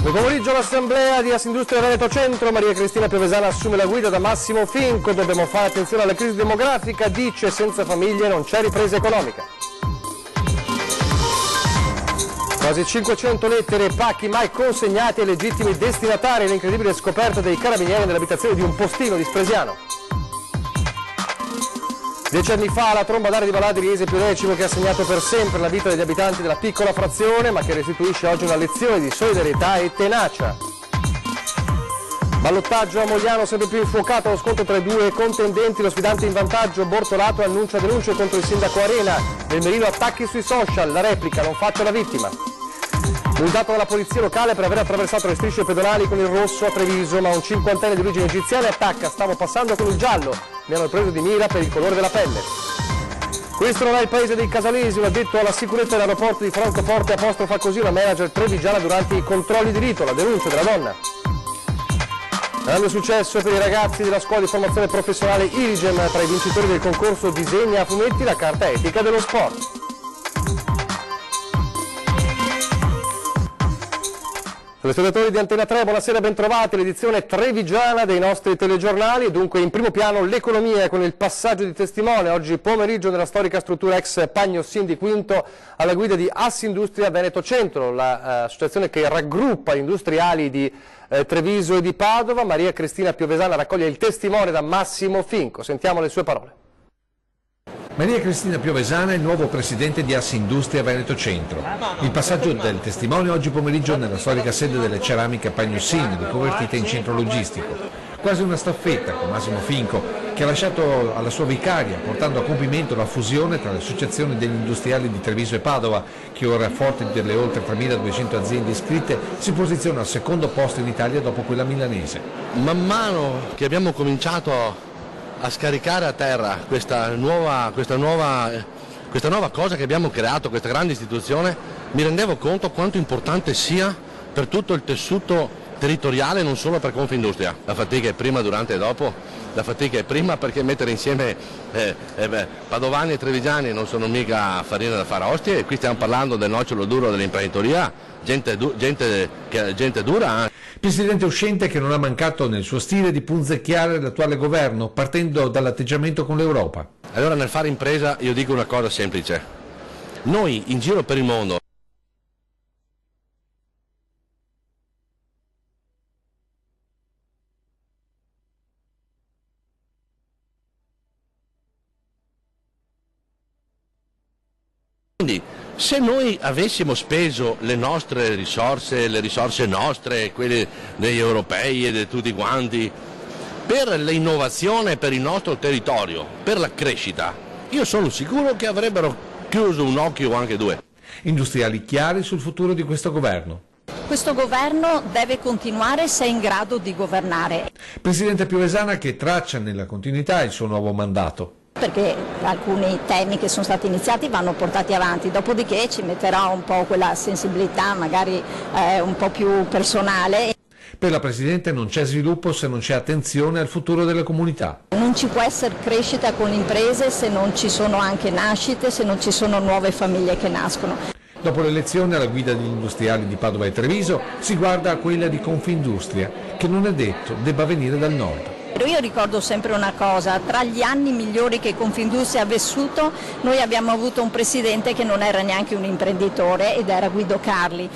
Nel pomeriggio l'assemblea di Assindustria Veneto Centro, Maria Cristina Piovesana assume la guida da Massimo Finco. Dobbiamo fare attenzione alla crisi demografica, dice, senza famiglie non c'è ripresa economica. Quasi 500 lettere e pacchi mai consegnati ai legittimi destinatari, l'incredibile scoperta dei carabinieri nell'abitazione di un postino di Spresiano. 10 anni fa la tromba d'aria di Valà di Riese Pio X, che ha segnato per sempre la vita degli abitanti della piccola frazione, ma che restituisce oggi una lezione di solidarietà e tenacia. Ballottaggio a Mogliano sempre più infuocato, lo scontro tra i due contendenti, lo sfidante in vantaggio Bortolato annuncia denunce contro il sindaco Arena, nel Merino attacchi sui social, la replica non faccio la vittima. Multato dalla polizia locale per aver attraversato le strisce pedonali con il rosso a Treviso, ma un 50enne di origine egiziana attacca, stavo passando con il giallo, mi hanno preso di mira per il colore della pelle. Questo non è il paese dei casalesi, un addetto alla sicurezza dell'aeroporto di Francoforte apostrofa così una manager trevigiana durante i controlli di rito, la denuncia della donna. Grande successo per i ragazzi della scuola di formazione professionale Irigem, tra i vincitori del concorso Disegna a fumetti la carta etica dello sport. Telespettatori di Antena 3, buonasera, bentrovati, l'edizione trevigiana dei nostri telegiornali, dunque in primo piano l'economia con il passaggio di testimone, oggi pomeriggio nella storica struttura ex Pagnossin di Quinto alla guida di Assindustria Veneto Centro, l'associazione che raggruppa industriali di Treviso e di Padova. Maria Cristina Piovesana raccoglie il testimone da Massimo Finco, sentiamo le sue parole. Maria Cristina Piovesana è il nuovo presidente di Assindustria Veneto Centro. Il passaggio del testimone oggi pomeriggio nella storica sede delle ceramiche Pagnossin, riconvertita in centro logistico. Quasi una staffetta con Massimo Finco, che ha lasciato alla sua vicaria, portando a compimento la fusione tra le associazioni degli industriali di Treviso e Padova, che ora, forte delle oltre 3.200 aziende iscritte, si posiziona al secondo posto in Italia dopo quella milanese. Man mano che abbiamo cominciato a scaricare a terra questa nuova cosa che abbiamo creato, questa grande istituzione, mi rendevo conto quanto importante sia per tutto il tessuto territoriale, non solo per Confindustria. La fatica è prima, durante e dopo. La fatica è prima perché mettere insieme padovani e trevigiani non sono mica farina da fare ostie, e qui stiamo parlando del nocciolo duro dell'imprenditoria, gente dura. Presidente uscente che non ha mancato nel suo stile di punzecchiare l'attuale governo, partendo dall'atteggiamento con l'Europa. Allora, nel fare impresa io dico una cosa semplice: noi in giro per il mondo se noi avessimo speso le nostre risorse, le risorse nostre, quelle degli europei e di tutti quanti, per l'innovazione, per il nostro territorio, per la crescita, io sono sicuro che avrebbero chiuso un occhio o anche due. Industriali chiari sul futuro di questo governo. Questo governo deve continuare se è in grado di governare. Presidente Piovesana che traccia nella continuità il suo nuovo mandato. Perché alcuni temi che sono stati iniziati vanno portati avanti, dopodiché ci metterà un po' quella sensibilità magari un po' più personale. Per la Presidente non c'è sviluppo se non c'è attenzione al futuro delle comunità. Non ci può essere crescita con le imprese se non ci sono anche nascite, se non ci sono nuove famiglie che nascono. Dopo l'elezione alla guida degli industriali di Padova e Treviso si guarda a quella di Confindustria, che non è detto debba venire dal nord. Io ricordo sempre una cosa: tra gli anni migliori che Confindustria ha vissuto, noi abbiamo avuto un presidente che non era neanche un imprenditore ed era Guido Carli.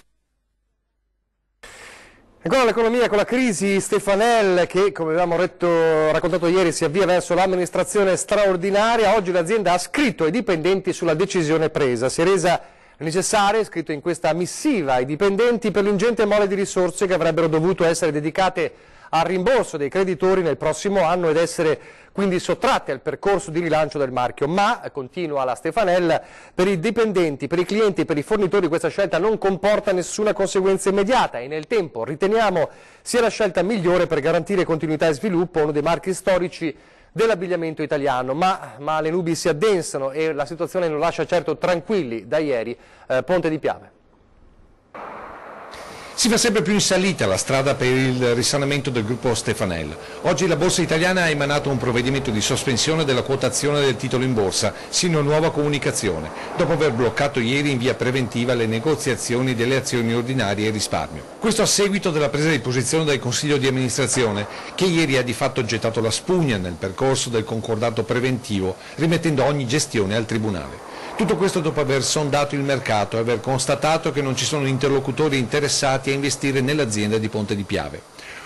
Ancora l'economia con la crisi Stefanel che, come avevamo raccontato ieri, si avvia verso l'amministrazione straordinaria. Oggi l'azienda ha scritto ai dipendenti sulla decisione presa. Si è resa necessaria, è scritto in questa missiva, ai dipendenti per l'ingente mole di risorse che avrebbero dovuto essere dedicate al rimborso dei creditori nel prossimo anno ed essere quindi sottratte al percorso di rilancio del marchio. Ma, continua la Stefanel, per i dipendenti, per i clienti e per i fornitori questa scelta non comporta nessuna conseguenza immediata e nel tempo riteniamo sia la scelta migliore per garantire continuità e sviluppo, uno dei marchi storici dell'abbigliamento italiano. Ma le nubi si addensano e la situazione non lascia certo tranquilli da ieri Ponte di Piave. Si fa sempre più in salita la strada per il risanamento del gruppo Stefanel. Oggi la Borsa Italiana ha emanato un provvedimento di sospensione della quotazione del titolo in borsa, sino a nuova comunicazione, dopo aver bloccato ieri in via preventiva le negoziazioni delle azioni ordinarie e risparmio. Questo a seguito della presa di posizione del Consiglio di amministrazione, che ieri ha di fatto gettato la spugna nel percorso del concordato preventivo, rimettendo ogni gestione al Tribunale. Tutto questo dopo aver sondato il mercato e aver constatato che non ci sono interlocutori interessati a investire nell'azienda di Ponte di Piave.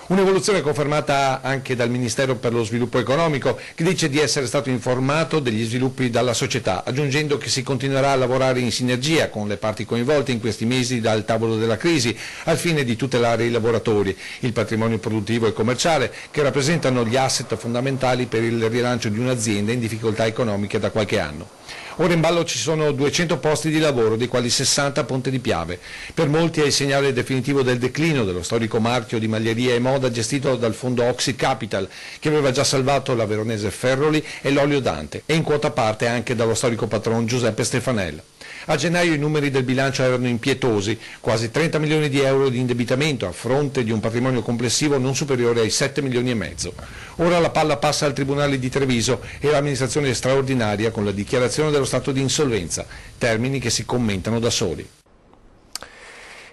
Un'evoluzione confermata anche dal Ministero per lo Sviluppo Economico, che dice di essere stato informato degli sviluppi dalla società, aggiungendo che si continuerà a lavorare in sinergia con le parti coinvolte in questi mesi dal tavolo della crisi, al fine di tutelare i lavoratori, il patrimonio produttivo e commerciale, che rappresentano gli asset fondamentali per il rilancio di un'azienda in difficoltà economiche da qualche anno. Ora in ballo ci sono 200 posti di lavoro, dei quali 60 a Ponte di Piave. Per molti è il segnale definitivo del declino dello storico marchio di maglieria e moda gestito dal fondo Oxy Capital, che aveva già salvato la veronese Ferroli e l'Olio Dante, e in quota parte anche dallo storico patron Giuseppe Stefanel. A gennaio i numeri del bilancio erano impietosi, quasi 30 milioni di euro di indebitamento a fronte di un patrimonio complessivo non superiore ai 7 milioni e mezzo. Ora la palla passa al Tribunale di Treviso e l'amministrazione straordinaria con la dichiarazione dello stato di insolvenza, termini che si commentano da soli.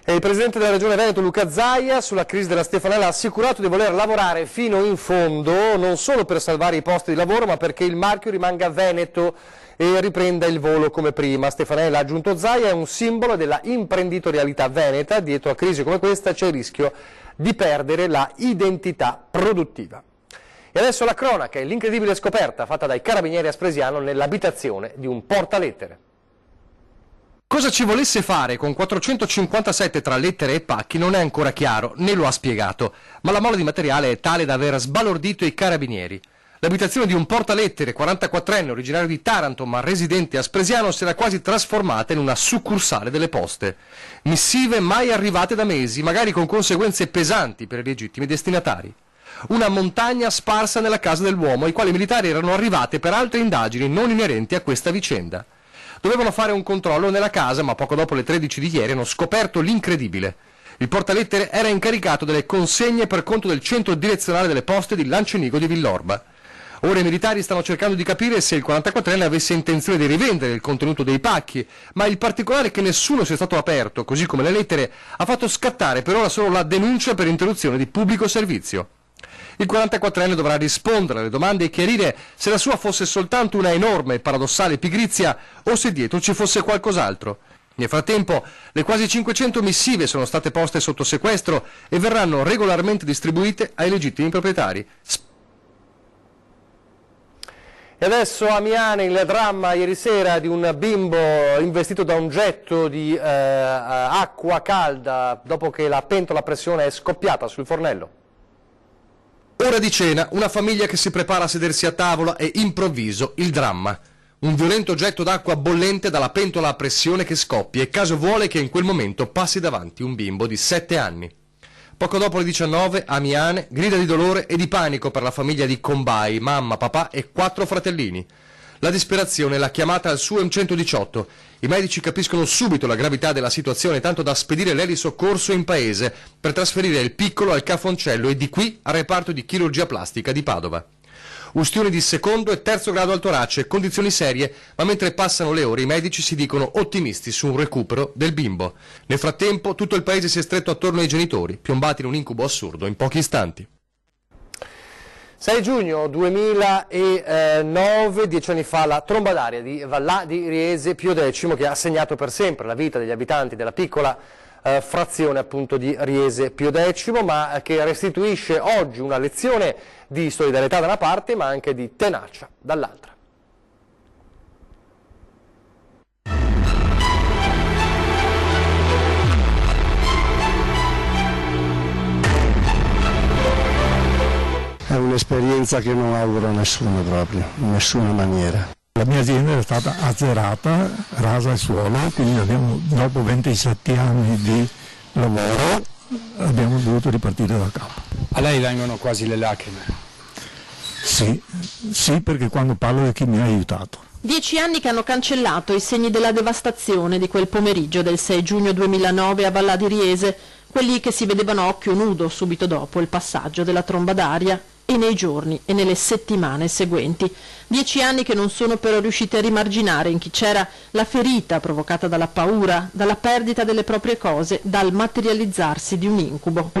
E il Presidente della Regione Veneto Luca Zaia sulla crisi della Stefanel ha assicurato di voler lavorare fino in fondo, non solo per salvare i posti di lavoro, ma perché il marchio rimanga veneto e riprenda il volo come prima. Stefanel, ha aggiunto Zaia, è un simbolo della imprenditorialità veneta. Dietro a crisi come questa c'è il rischio di perdere la identità produttiva. E adesso la cronaca e l'incredibile scoperta fatta dai carabinieri a Spresiano nell'abitazione di un portalettere. Cosa ci volesse fare con 457 tra lettere e pacchi non è ancora chiaro, né lo ha spiegato, ma la mole di materiale è tale da aver sbalordito i carabinieri. L'abitazione di un portalettere 44enne originario di Taranto ma residente a Spresiano si era quasi trasformata in una succursale delle poste. Missive mai arrivate da mesi, magari con conseguenze pesanti per i legittimi destinatari. Una montagna sparsa nella casa dell'uomo, ai quali i militari erano arrivate per altre indagini non inerenti a questa vicenda. Dovevano fare un controllo nella casa, ma poco dopo le 13 di ieri hanno scoperto l'incredibile. Il portalettere era incaricato delle consegne per conto del centro direzionale delle poste di Lancenigo di Villorba. Ora i militari stanno cercando di capire se il 44enne avesse intenzione di rivendere il contenuto dei pacchi, ma il particolare che nessuno sia stato aperto, così come le lettere, ha fatto scattare per ora solo la denuncia per interruzione di pubblico servizio. Il 44enne dovrà rispondere alle domande e chiarire se la sua fosse soltanto una enorme e paradossale pigrizia o se dietro ci fosse qualcos'altro. Nel frattempo, le quasi 500 missive sono state poste sotto sequestro e verranno regolarmente distribuite ai legittimi proprietari. E adesso a Miane il dramma ieri sera di un bimbo investito da un getto di acqua calda dopo che la pentola a pressione è scoppiata sul fornello. Ora di cena, una famiglia che si prepara a sedersi a tavola e improvviso il dramma. Un violento getto d'acqua bollente dalla pentola a pressione che scoppia e caso vuole che in quel momento passi davanti un bimbo di 7 anni. Poco dopo le 19 a Miane, grida di dolore e di panico per la famiglia di Combai, mamma, papà e 4 fratellini. La disperazione l'ha chiamata al SUEM 118. I medici capiscono subito la gravità della situazione, tanto da spedire l'elisoccorso in paese per trasferire il piccolo al Cafoncello e di qui al reparto di chirurgia plastica di Padova. Ustioni di 2° e 3° grado al torace, condizioni serie, ma mentre passano le ore i medici si dicono ottimisti su un recupero del bimbo. Nel frattempo tutto il paese si è stretto attorno ai genitori, piombati in un incubo assurdo in pochi istanti. 6 giugno 2009, 10 anni fa, la tromba d'aria di Vallà di Riese Pio X, che ha segnato per sempre la vita degli abitanti della piccola frazione appunto di Riese Pio X, ma che restituisce oggi una lezione di solidarietà da una parte, ma anche di tenacia dall'altra. È un'esperienza che non auguro a nessuno proprio, in nessuna maniera. La mia azienda è stata azzerata, rasa al suolo, quindi dopo 27 anni di lavoro abbiamo dovuto ripartire da capo. A lei vengono quasi le lacrime? Sì, perché quando parlo di chi mi ha aiutato. 10 anni che hanno cancellato i segni della devastazione di quel pomeriggio del 6 giugno 2009 a Vallà di Riese, quelli che si vedevano a occhio nudo subito dopo il passaggio della tromba d'aria e nei giorni e nelle settimane seguenti. 10 anni che non sono però riusciti a rimarginare in chi c'era la ferita provocata dalla paura, dalla perdita delle proprie cose, dal materializzarsi di un incubo.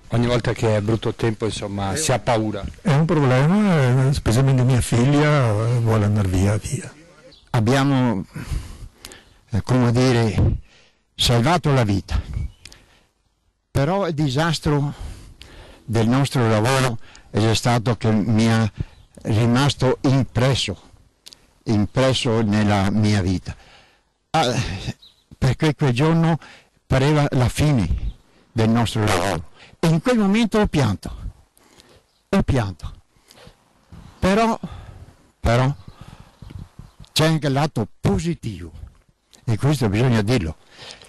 Ogni volta che è brutto tempo, insomma, si ha paura. È un problema, specialmente mia figlia vuole andare via. Abbiamo, come dire, salvato la vita, però il disastro del nostro lavoro è stato che mi è rimasto impresso nella mia vita, perché quel giorno pareva la fine del nostro lavoro e in quel momento ho pianto, però c'è anche il lato positivo e questo bisogna dirlo.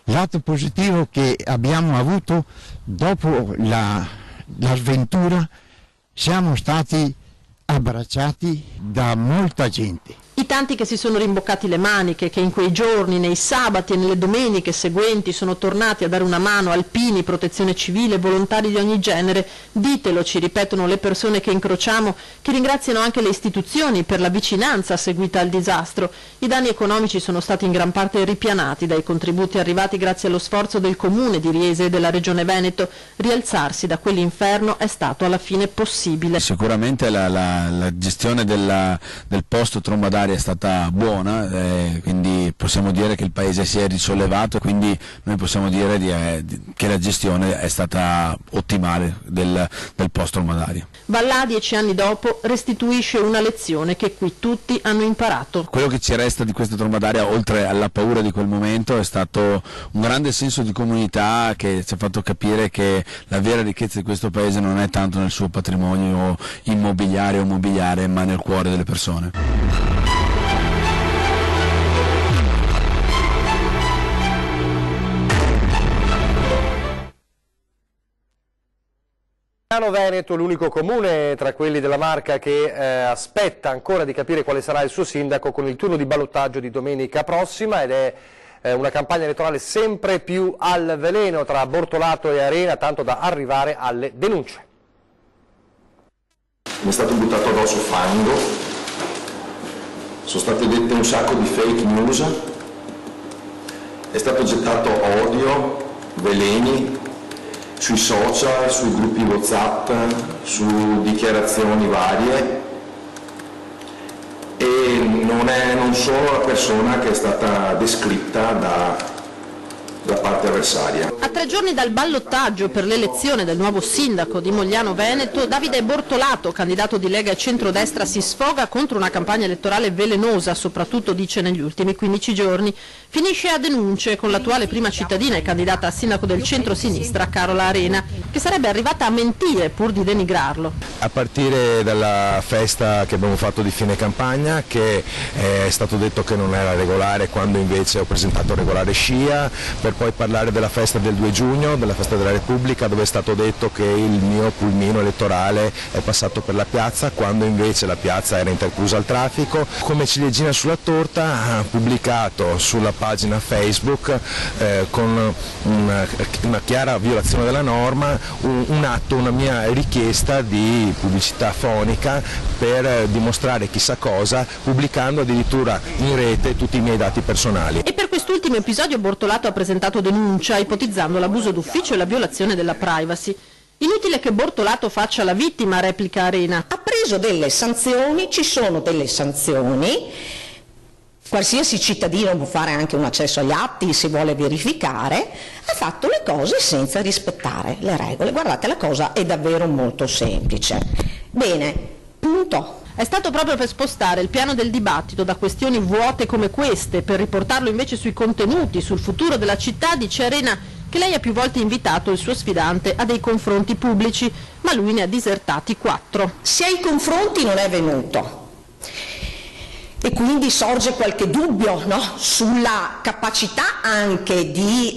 Lato positivo che abbiamo avuto dopo la sventura, siamo stati abbracciati da molta gente. I tanti che si sono rimboccati le maniche, che in quei giorni, nei sabati e nelle domeniche seguenti sono tornati a dare una mano, alpini, protezione civile, volontari di ogni genere, ditelo, ci ripetono le persone che incrociamo, che ringraziano anche le istituzioni per la vicinanza seguita al disastro. I danni economici sono stati in gran parte ripianati dai contributi arrivati grazie allo sforzo del Comune di Riese e della Regione Veneto. Rialzarsi da quell'inferno è stato alla fine possibile. Sicuramente la gestione del posto tromba d'aria è stata buona, quindi possiamo dire che il paese si è risollevato e quindi noi possiamo dire che la gestione è stata ottimale del posto tromba d'aria. Vallà, 10 anni dopo, restituisce una lezione che qui tutti hanno imparato. Quello che ci resta di questa tromba d'aria, oltre alla paura di quel momento, è stato un grande senso di comunità che ci ha fatto capire che la vera ricchezza di questo paese non è tanto nel suo patrimonio immobiliare o mobiliare, ma nel cuore delle persone. Veneto, l'unico comune tra quelli della Marca che aspetta ancora di capire quale sarà il suo sindaco con il turno di ballottaggio di domenica prossima, ed è una campagna elettorale sempre più al veleno tra Bortolato e Arena, tanto da arrivare alle denunce. Mi è stato buttato addosso fango, sono state dette un sacco di fake news, è stato gettato odio, veleni sui social, sui gruppi WhatsApp, su dichiarazioni varie, e non sono la persona che è stata descritta da parte avversaria. A 3 giorni dal ballottaggio per l'elezione del nuovo sindaco di Mogliano Veneto, Davide Bortolato, candidato di Lega e centrodestra, si sfoga contro una campagna elettorale velenosa, soprattutto dice negli ultimi 15 giorni. Finisce a denunce con l'attuale prima cittadina e candidata a sindaco del centro-sinistra, Carola Arena, che sarebbe arrivata a mentire pur di denigrarlo. A partire dalla festa che abbiamo fatto di fine campagna, che è stato detto che non era regolare quando invece ho presentato regolare scia, per poi parlare della festa del 2 giugno, della festa della Repubblica, dove è stato detto che il mio pulmino elettorale è passato per la piazza quando invece la piazza era interclusa al traffico. Come ciliegina sulla torta ha pubblicato sulla pagina Facebook con una chiara violazione della norma un atto, una mia richiesta di pubblicità fonica per dimostrare chissà cosa, pubblicando addirittura in rete tutti i miei dati personali. E per quest'ultimo episodio Bortolato ha presentato denuncia ipotizzando l'abuso d'ufficio e la violazione della privacy. Inutile che Bortolato faccia la vittima, replica Arena. Ha preso delle sanzioni, ci sono delle sanzioni, qualsiasi cittadino può fare anche un accesso agli atti se vuole verificare, ha fatto le cose senza rispettare le regole. Guardate, la cosa è davvero molto semplice. Bene, punto. È stato proprio per spostare il piano del dibattito da questioni vuote come queste, per riportarlo invece sui contenuti, sul futuro della città, dice Arena che lei ha più volte invitato il suo sfidante a dei confronti pubblici, ma lui ne ha disertati 4. Se ai confronti non è venuto e quindi sorge qualche dubbio, no? Sulla capacità anche di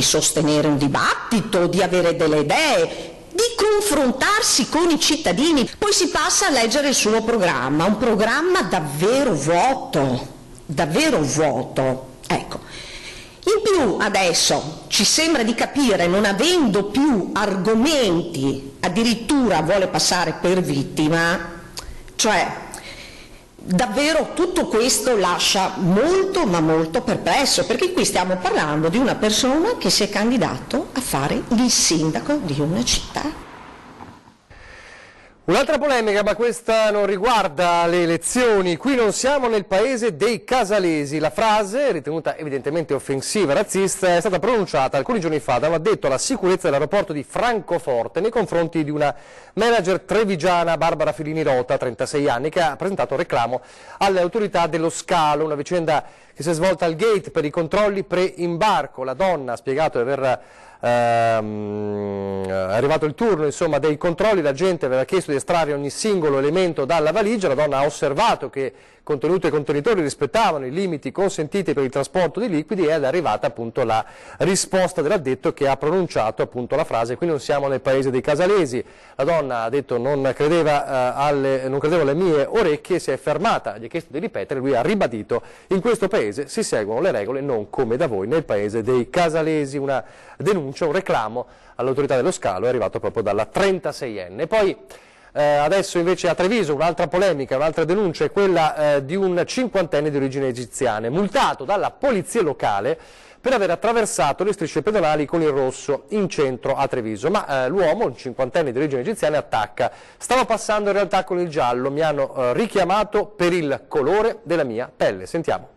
sostenere un dibattito, di avere delle idee, di confrontare confrontarsi con i cittadini. Poi si passa a leggere il suo programma, un programma davvero vuoto, ecco. In più adesso ci sembra di capire, non avendo più argomenti, addirittura vuole passare per vittima, cioè davvero tutto questo lascia molto ma molto perplesso, perché qui stiamo parlando di una persona che si è candidato a fare il sindaco di una città. Un'altra polemica, ma questa non riguarda le elezioni. Qui non siamo nel paese dei casalesi. La frase, ritenuta evidentemente offensiva e razzista, è stata pronunciata alcuni giorni fa da un addetto alla sicurezza dell'aeroporto di Francoforte nei confronti di una manager trevigiana, Barbara Filini Rota, 36 anni, che ha presentato reclamo alle autorità dello scalo, una vicenda che si è svolta al gate per i controlli pre-imbarco. La donna ha spiegato di aver è arrivato il turno, insomma, dei controlli, la gente aveva chiesto di estrarre ogni singolo elemento dalla valigia, la donna ha osservato che contenuti e contenitori rispettavano i limiti consentiti per il trasporto di liquidi, ed è arrivata appunto la risposta dell'addetto, che ha pronunciato appunto la frase: qui non siamo nel paese dei casalesi. La donna ha detto non credeva alle mie orecchie, si è fermata, gli ha chiesto di ripetere, lui ha ribadito: in questo paese si seguono le regole, non come da voi nel paese dei casalesi. Una denuncia, un reclamo all'autorità dello scalo è arrivato proprio dalla 36enne. Poi adesso invece a Treviso un'altra polemica, un'altra denuncia è quella di un 50enne di origini egiziane, multato dalla polizia locale per aver attraversato le strisce pedonali con il rosso in centro a Treviso. Ma l'uomo, un 50enne di origini egiziane, attacca: stavo passando in realtà con il giallo, mi hanno richiamato per il colore della mia pelle. Sentiamo.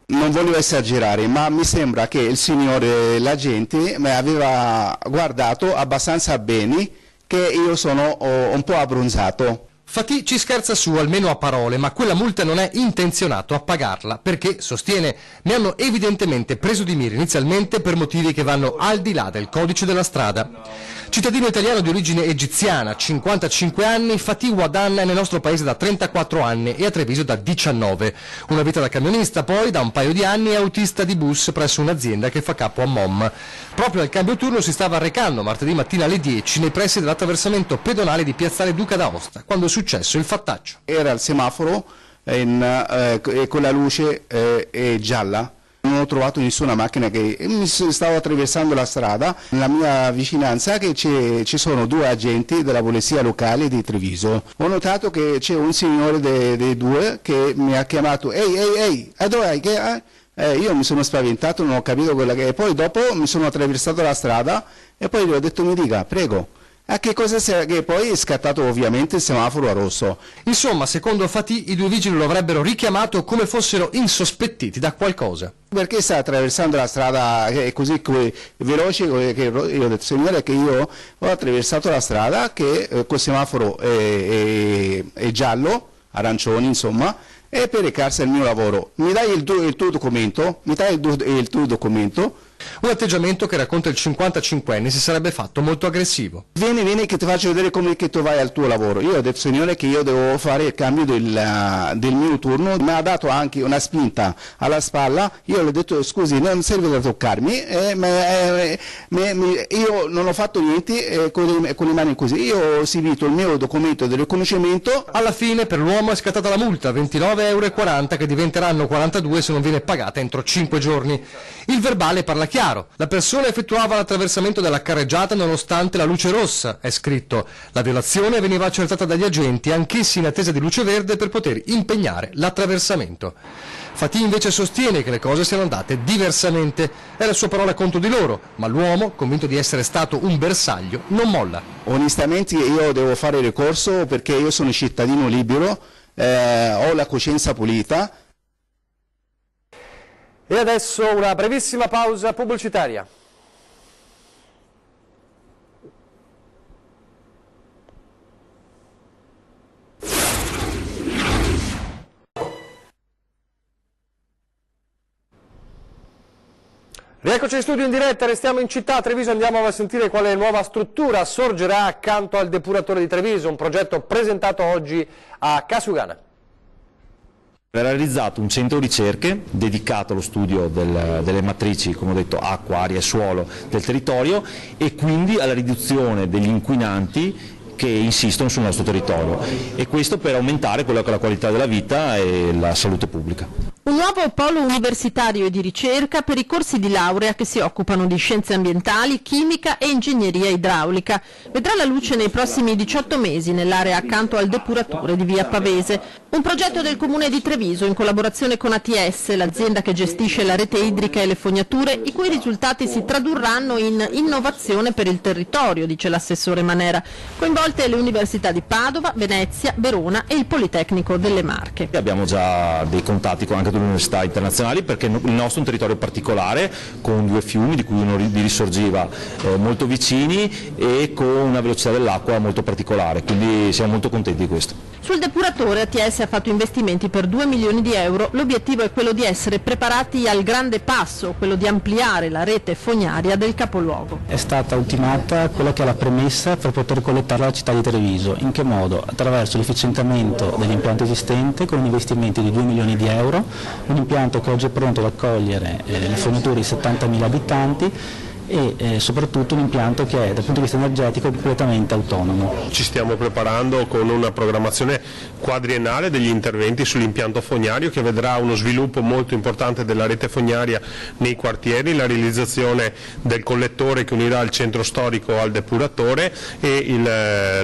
Non voglio esagerare, ma mi sembra che il signore, l'agente, mi aveva guardato abbastanza bene, che io sono un po' abbronzato. Fatih ci scherza su, almeno a parole, ma quella multa non è intenzionato a pagarla, perché, sostiene, mi hanno evidentemente preso di mira inizialmente per motivi che vanno al di là del codice della strada. Cittadino italiano di origine egiziana, 55 anni, Fatih Wadan è nel nostro paese da 34 anni e a Treviso da 19. Una vita da camionista, poi da un paio di anni è autista di bus presso un'azienda che fa capo a Mom. Proprio al cambio turno si stava recando martedì mattina alle 10 nei pressi dell'attraversamento pedonale di Piazzale Duca d'Aosta, quando è successo il fattaccio. Era il semaforo con la luce gialla. Non ho trovato nessuna macchina, che mi stavo attraversando la strada. Nella mia vicinanza che ci sono due agenti della polizia locale di Treviso. Ho notato che c'è un signore dei due che mi ha chiamato: ehi, dove hai? Io mi sono spaventato, non ho capito quella che è. Poi dopo mi sono attraversato la strada e poi gli ho detto: mi dica, prego. A che cosa serve? Che poi è scattato ovviamente il semaforo a rosso. Insomma, secondo Fatih, i due vigili lo avrebbero richiamato come fossero insospettiti da qualcosa. Perché sta attraversando la strada così veloce, che io ho detto: signore, che io ho attraversato la strada che col semaforo è giallo, arancione insomma, e per recarsi al mio lavoro. Mi dai il tuo documento? Mi dai il tuo documento? Un atteggiamento che, racconta il 55enne, si sarebbe fatto molto aggressivo. Vieni che ti faccio vedere come che tu vai al tuo lavoro. Io ho detto: signore, che io devo fare il cambio del mio turno. Mi ha dato anche una spinta alla spalla. Io le ho detto: scusi, non serve da toccarmi, io non ho fatto niente con le mani così. Io ho esibito il mio documento di riconoscimento. Alla fine per l'uomo è scattata la multa, 29,40 € che diventeranno 42 se non viene pagata entro 5 giorni. Il verbale parla chiaro: la persona effettuava l'attraversamento della carreggiata nonostante la luce rossa, è scritto. La violazione veniva accertata dagli agenti, anch'essi in attesa di luce verde per poter impegnare l'attraversamento. Fatih invece sostiene che le cose siano andate diversamente. È la sua parola contro di loro, ma l'uomo, convinto di essere stato un bersaglio, non molla. Onestamente io devo fare ricorso perché io sono cittadino libero, ho la coscienza pulita. E adesso una brevissima pausa pubblicitaria. Rieccoci in studio in diretta, restiamo in città a Treviso, andiamo a sentire quale nuova struttura sorgerà accanto al depuratore di Treviso, un progetto presentato oggi a Casugana. Verrà realizzato un centro ricerche dedicato allo studio delle matrici, come ho detto, acqua, aria e suolo del territorio e quindi alla riduzione degli inquinanti che insistono sul nostro territorio, e questo per aumentare quella che è la qualità della vita e la salute pubblica. Un nuovo polo universitario e di ricerca per i corsi di laurea che si occupano di scienze ambientali, chimica e ingegneria idraulica. Vedrà la luce nei prossimi 18 mesi nell'area accanto al depuratore di via Pavese. Un progetto del Comune di Treviso in collaborazione con ATS, l'azienda che gestisce la rete idrica e le fognature, i cui risultati si tradurranno in innovazione per il territorio, dice l'assessore Manera. Coinvolte le università di Padova, Venezia, Verona e il Politecnico delle Marche. Abbiamo già dei contatti anche con le università internazionali, perché il nostro è un territorio particolare, con 2 fiumi di cui uno di risorgiva molto vicini e con una velocità dell'acqua molto particolare, quindi siamo molto contenti di questo. Sul depuratore ATS ha fatto investimenti per 2 milioni di euro, l'obiettivo è quello di essere preparati al grande passo, quello di ampliare la rete fognaria del capoluogo. È stata ultimata quella che è la premessa per poter collettare la città di Treviso. In che modo? Attraverso l'efficientamento dell'impianto esistente con investimenti di 2 milioni di euro, un impianto che oggi è pronto ad accogliere le forniture di 70.000 abitanti e soprattutto un impianto che è dal punto di vista energetico completamente autonomo. Ci stiamo preparando con una programmazione quadriennale degli interventi sull'impianto fognario che vedrà uno sviluppo molto importante della rete fognaria nei quartieri, la realizzazione del collettore che unirà il centro storico al depuratore e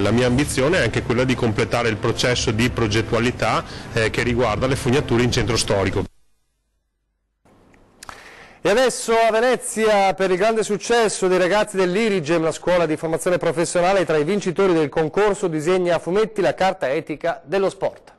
la mia ambizione è anche quella di completare il processo di progettualità che riguarda le fognature in centro storico. E adesso a Venezia, per il grande successo dei ragazzi dell'Irigem, la scuola di formazione professionale, tra i vincitori del concorso disegna a fumetti la carta etica dello sport.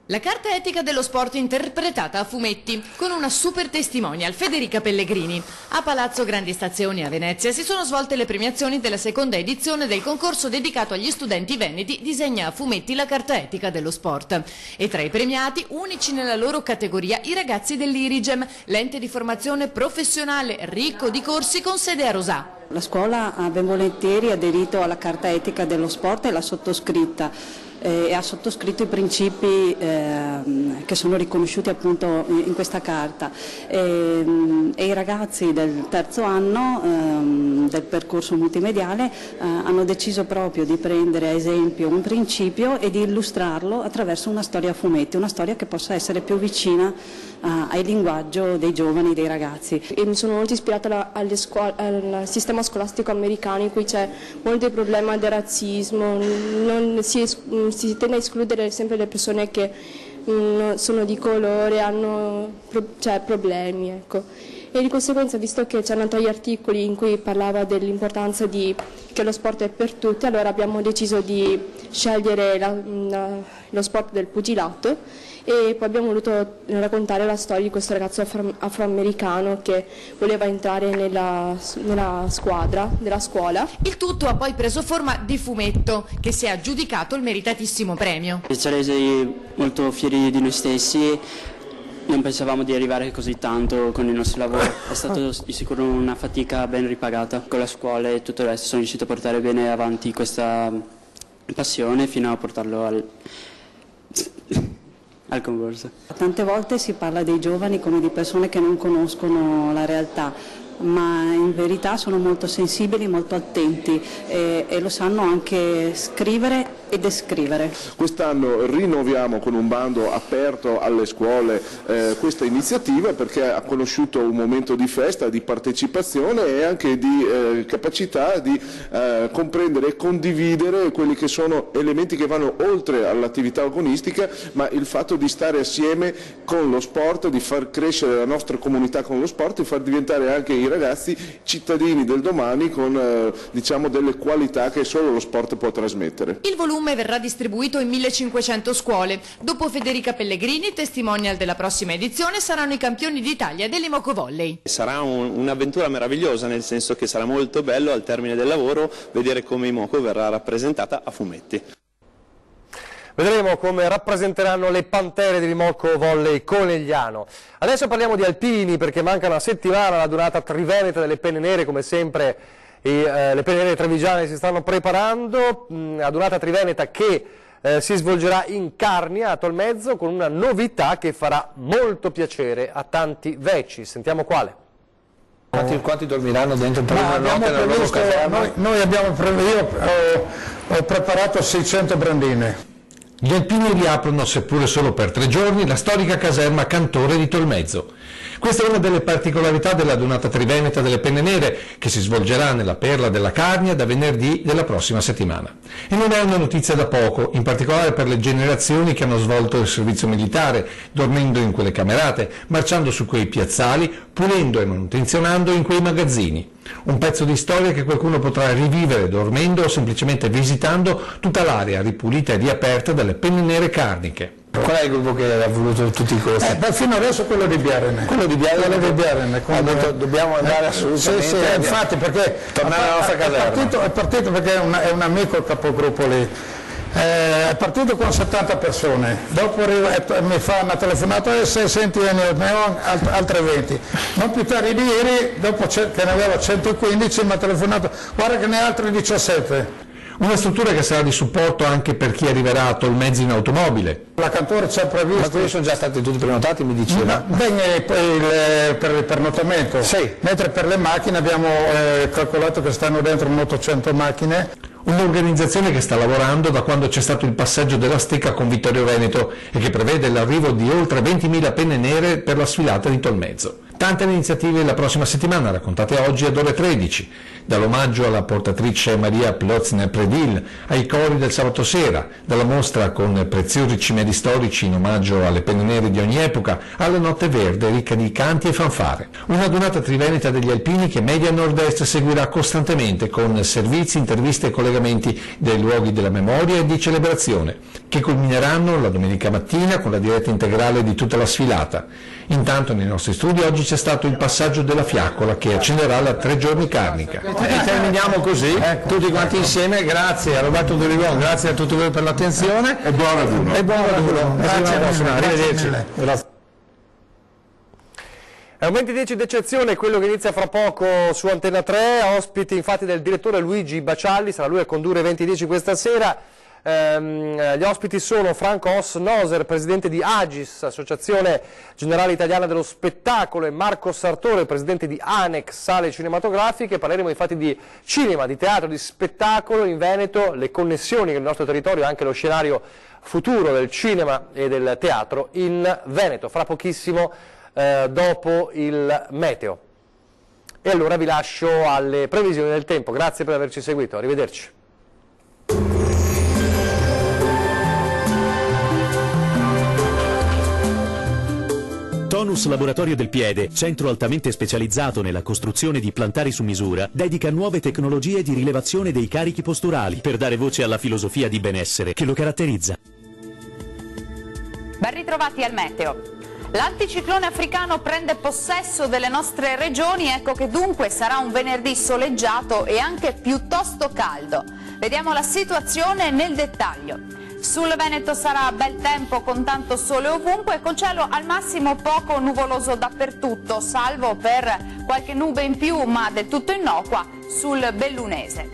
La carta etica dello sport interpretata a fumetti, con una super testimonial, Federica Pellegrini. A Palazzo Grandi Stazioni a Venezia si sono svolte le premiazioni della seconda edizione del concorso dedicato agli studenti veneti Disegna a fumetti la carta etica dello sport. E tra i premiati, unici nella loro categoria, i ragazzi dell'Irigem, l'ente di formazione professionale ricco di corsi con sede a Rosà. La scuola ha ben volentieri aderito alla carta etica dello sport e l'ha sottoscritta. E ha sottoscritto i principi che sono riconosciuti appunto in questa carta e i ragazzi del terzo anno del percorso multimediale hanno deciso proprio di prendere a esempio un principio e di illustrarlo attraverso una storia a fumetti, una storia che possa essere più vicina al linguaggio dei giovani, dei ragazzi. E mi sono molto ispirata al sistema scolastico americano, in cui c'è molto il problema del razzismo, si tende a escludere sempre le persone che sono di colore, hanno problemi, ecco. E di conseguenza, visto che c'erano tanti articoli in cui parlava dell'importanza che lo sport è per tutti, allora abbiamo deciso di scegliere lo sport del pugilato e poi abbiamo voluto raccontare la storia di questo ragazzo afroamericano che voleva entrare nella squadra della scuola. Il tutto ha poi preso forma di fumetto, che si è aggiudicato il meritatissimo premio. Ci ha resi molto fieri di noi stessi. Non pensavamo di arrivare così tanto con il nostro lavoro, è stato di sicuro una fatica ben ripagata. Con la scuola e tutto il resto sono riuscito a portare bene avanti questa passione fino a portarlo al concorso. Tante volte si parla dei giovani come di persone che non conoscono la realtà, ma in verità sono molto sensibili, molto attenti e lo sanno anche scrivere e descrivere. Quest'anno rinnoviamo con un bando aperto alle scuole questa iniziativa perché ha conosciuto un momento di festa, di partecipazione e anche di capacità di comprendere e condividere quelli che sono elementi che vanno oltre all'attività agonistica, ma il fatto di stare assieme con lo sport, di far crescere la nostra comunità con lo sport e far diventare anche i ragazzi cittadini del domani con diciamo delle qualità che solo lo sport può trasmettere. Il volume verrà distribuito in 1500 scuole. Dopo Federica Pellegrini, testimonial della prossima edizione saranno i campioni d'Italia dell'Imoco Volley. Sarà un'avventura meravigliosa, nel senso che sarà molto bello al termine del lavoro vedere come Imoco verrà rappresentata a fumetti. Vedremo come rappresenteranno le Pantere dell'Imoco Volley Conegliano. Adesso parliamo di alpini perché manca una settimana alla durata triveneta delle Penne Nere, come sempre le Penne Nere trevigiane si stanno preparando, la durata triveneta che si svolgerà in Carnia a Tolmezzo con una novità che farà molto piacere a tanti veci. Sentiamo quale. Quanti dormiranno dentro per una notte nella loro caserma? Noi abbiamo io ho preparato 600 brandine. Gli alpini riaprono, seppure solo per 3 giorni, la storica caserma Cantore di Tolmezzo. Questa è una delle particolarità della Donata Triveneta delle Penne Nere, che si svolgerà nella Perla della Carnia da venerdì della prossima settimana. E non è una notizia da poco, in particolare per le generazioni che hanno svolto il servizio militare, dormendo in quelle camerate, marciando su quei piazzali, pulendo e manutenzionando in quei magazzini. Un pezzo di storia che qualcuno potrà rivivere dormendo o semplicemente visitando tutta l'area ripulita e riaperta dalle Penne Nere carniche. Qual è il gruppo che ha voluto tutti i costi? Fino adesso quello di Biarene. Quello di Biarene? Ha detto dobbiamo andare assolutamente. Sì, infatti, perché tornare alla nostra caserma. È partito perché è un amico il capogruppo lì. È partito con 70 persone, dopo mi fa una telefonata, se senti ne ho altre 20, non più tardi di ieri, dopo che ne avevo 115, mi ha telefonato, guarda che ne ha altre 17. Una struttura che sarà di supporto anche per chi arriverà a Tolmezzo in automobile. La Cantore ci ha previsto. Ma quelli sono già stati tutti prenotati, mi diceva? Per il pernotamento, sì. Mentre per le macchine abbiamo calcolato che stanno dentro 800 macchine. Un'organizzazione che sta lavorando da quando c'è stato il passaggio della Stecca con Vittorio Veneto e che prevede l'arrivo di oltre 20.000 penne nere per la sfilata di Tolmezzo. Tante iniziative la prossima settimana, raccontate oggi ad ore 13, dall'omaggio alla portatrice Maria Plozner-Predil ai cori del sabato sera, dalla mostra con preziosi cimeli storici in omaggio alle penne nere di ogni epoca, alla notte verde ricca di canti e fanfare. Una donata triveneta degli alpini che Media Nord-Est seguirà costantemente con servizi, interviste e collegamenti dei luoghi della memoria e di celebrazione, che culmineranno la domenica mattina con la diretta integrale di tutta la sfilata. Intanto nei nostri studi oggi c'è stato il passaggio della fiaccola che accenderà la 3 giorni carnica. E terminiamo così, tutti quanti insieme, grazie a Roberto Durigon, grazie a tutti voi per l'attenzione e buon raduno. E buon raduno, grazie a voi, arrivederci. Grazie. È un 20-10 d'eccezione, quello che inizia fra poco su Antenna 3, ospiti infatti del direttore Luigi Bacialli, sarà lui a condurre 20-10 questa sera. Gli ospiti sono Franco Os Noser, presidente di Agis, Associazione Generale Italiana dello Spettacolo, e Marco Sartore, presidente di Anex, Sale Cinematografiche. Parleremo infatti di cinema, di teatro, di spettacolo in Veneto, le connessioni con il nostro territorio e anche lo scenario futuro del cinema e del teatro in Veneto, fra pochissimo dopo il meteo. E allora vi lascio alle previsioni del tempo. Grazie per averci seguito, arrivederci. Tonus Laboratorio del Piede, centro altamente specializzato nella costruzione di plantari su misura, dedica nuove tecnologie di rilevazione dei carichi posturali per dare voce alla filosofia di benessere che lo caratterizza. Ben ritrovati al meteo. L'anticiclone africano prende possesso delle nostre regioni, ecco che dunque sarà un venerdì soleggiato e anche piuttosto caldo. Vediamo la situazione nel dettaglio. Sul Veneto sarà bel tempo con tanto sole ovunque, con cielo al massimo poco nuvoloso dappertutto, salvo per qualche nube in più ma del tutto innocua sul Bellunese.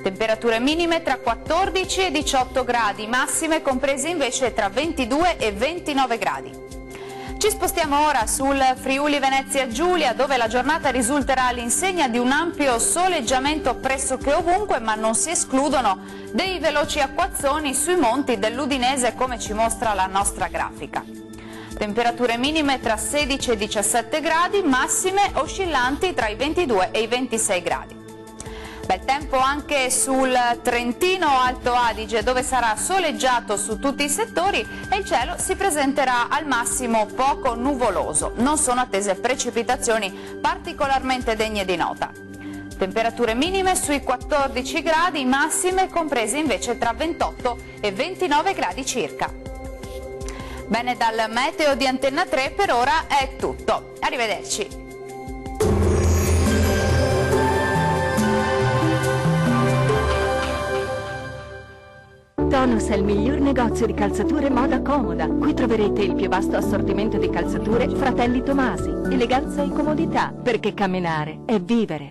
Temperature minime tra 14 e 18 gradi, massime comprese invece tra 22 e 29 gradi. Ci spostiamo ora sul Friuli Venezia Giulia, dove la giornata risulterà all'insegna di un ampio soleggiamento pressoché ovunque, ma non si escludono dei veloci acquazzoni sui monti dell'Udinese, come ci mostra la nostra grafica. Temperature minime tra 16 e 17 gradi, massime oscillanti tra i 22 e i 26 gradi. Bel tempo anche sul Trentino Alto Adige, dove sarà soleggiato su tutti i settori e il cielo si presenterà al massimo poco nuvoloso. Non sono attese precipitazioni particolarmente degne di nota. Temperature minime sui 14 gradi, massime comprese invece tra 28 e 29 gradi circa. Bene, dal meteo di Antenna 3 per ora è tutto. Arrivederci. Tonus è il miglior negozio di calzature moda comoda. Qui troverete il più vasto assortimento di calzature Fratelli Tomasi. Eleganza e comodità, perché camminare è vivere.